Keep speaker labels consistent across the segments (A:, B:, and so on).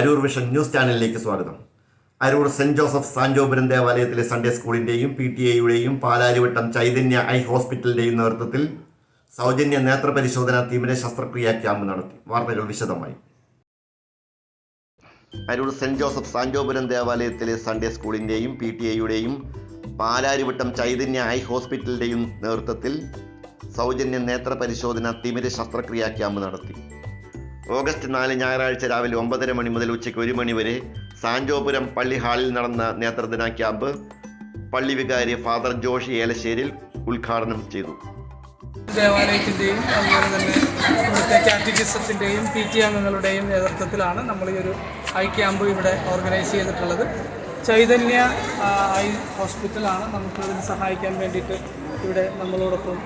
A: Aroor vision news ചാനലിലേക്ക് സ്വാഗതം. Aroor saint Joseph Santhopuram ദേവാലയത്തിലെ സൺഡേ സ്കൂളിൻ്റെയും PTA പാലാരിവട്ടം ചൈതന്യ ഐ ഹോസ്പിറ്റലിൻ്റെയും നേതൃത്വത്തിൽ സൗജന്യ നേത്രപരിശോധന തിമിര ശസ്ത്രക്രിയാ ക്യാമ്പ് നടത്തി. വാർത്തകൾ വിശദമായി. അരൂർ സെന്റ് ജോസഫ് സാന്റോപുരം ദേവാലയത്തിലെ സൺഡേ സ്കൂളിൻ്റെയും PTA പാലാരിവട്ടം ചൈതന്യ ഐ ഹോസ്പിറ്റലിൻ്റെയും നേതൃത്വത്തിൽ സൗജന്യ നേത്രപരിശോധന തിമിര ശസ്ത്രക്രിയാ ക്യാമ്പ് നടത്തി. ഓഗസ്റ്റ് 4 ഞായറാഴ്ച രാവിലെ 9:30 മണി മുതൽ ഉച്ചയ്ക്ക് 1 മണി വരെ സാന്റോപുരം പള്ളി ഹാളിൽ നടന്ന നേത്രദിന ക്യാമ്പ് പള്ളി വികാരി ഫാദർ ജോഷി ഏലശ്ശേരിൽ ഉദ്ഘാടനം ചെയ്തു.
B: ദേവാലയത്തിൻ്റെയും അതുപോലെ തന്നെ ഇവിടുത്തെ കാറ്റഗിസത്തിൻ്റെയും PTA അംഗങ്ങളുടെയും നേതൃത്വത്തിലാണ് നമ്മൾ ഈ ഒരു ഐ ക്യാമ്പ് ഇവിടെ ഓർഗനൈസ് ചെയ്തിട്ടുള്ളത്. ചൈതന്യ ഐ ഹോസ്പിറ്റലാണ് നമുക്കിതിന് സഹായിക്കാൻ വേണ്ടിയിട്ട് ഇവിടെ നമ്മളോടൊപ്പം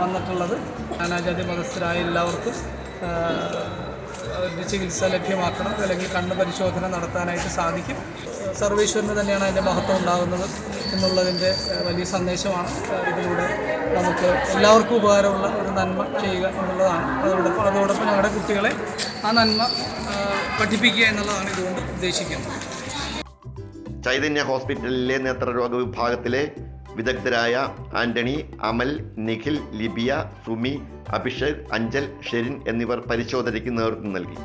B: വന്നിട്ടുള്ളത്. നാനാജാതി മതസ്ഥരായ എല്ലാവർക്കും അവരുടെ ചികിത്സ ലഭ്യമാക്കണം, അല്ലെങ്കിൽ കണ്ണ് പരിശോധന നടത്താനായിട്ട് സാധിക്കും. സർവേശ്വരന് തന്നെയാണ് അതിൻ്റെ മഹത്വം ഉണ്ടാകുന്നത് എന്നുള്ളതിൻ്റെ വലിയ സന്ദേശമാണ് ഇതിലൂടെ നമുക്ക് എല്ലാവർക്കും ഉപകാരമുള്ള ഒരു നന്മ ചെയ്യുക എന്നുള്ളതാണ്. അതോടൊപ്പം ഞങ്ങളുടെ കുട്ടികളെ ആ നന്മ പഠിപ്പിക്കുക എന്നുള്ളതാണ് ഇതുകൊണ്ട് ഉദ്ദേശിക്കുന്നത്.
A: ചൈതന്യ ഹോസ്പിറ്റലിലെ നേത്രരോഗ വിഭാഗത്തിലെ വിദഗ്ധരായ ആന്റണി, അമൽ, നിഖിൽ, ലിബിയ, സുമി, അഭിഷേക്, അഞ്ചൽ, ഷെരിൻ എന്നിവർ പരിശോധനയ്ക്ക് നേതൃത്വം നൽകി.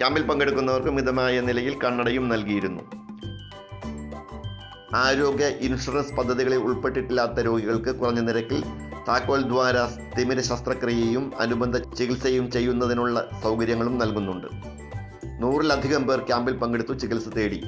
A: ക്യാമ്പിൽ പങ്കെടുക്കുന്നവർക്ക് മിതമായ നിലയിൽ കണ്ണടയും നൽകിയിരുന്നു. ആരോഗ്യ ഇൻഷുറൻസ് പദ്ധതികളിൽ ഉൾപ്പെട്ടിട്ടില്ലാത്ത രോഗികൾക്ക് കുറഞ്ഞ നിരക്കിൽ താക്കോൽ ദ്വാര തിമിര ശസ്ത്രക്രിയയും അനുബന്ധ ചികിത്സയും ചെയ്യുന്നതിനുള്ള സൗകര്യങ്ങളും നൽകുന്നുണ്ട്. 100-ലധികം പേർ ക്യാമ്പിൽ പങ്കെടുത്തു ചികിത്സ തേടി.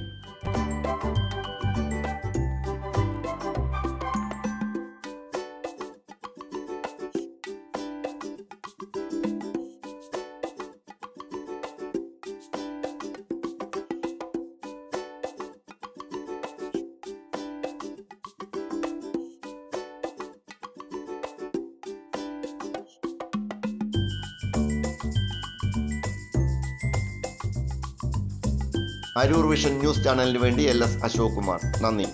A: അരൂർ വിഷൻ ന്യൂസ് ചാനലിന് വേണ്ടി LS അശോക് കുമാർ. നന്ദി.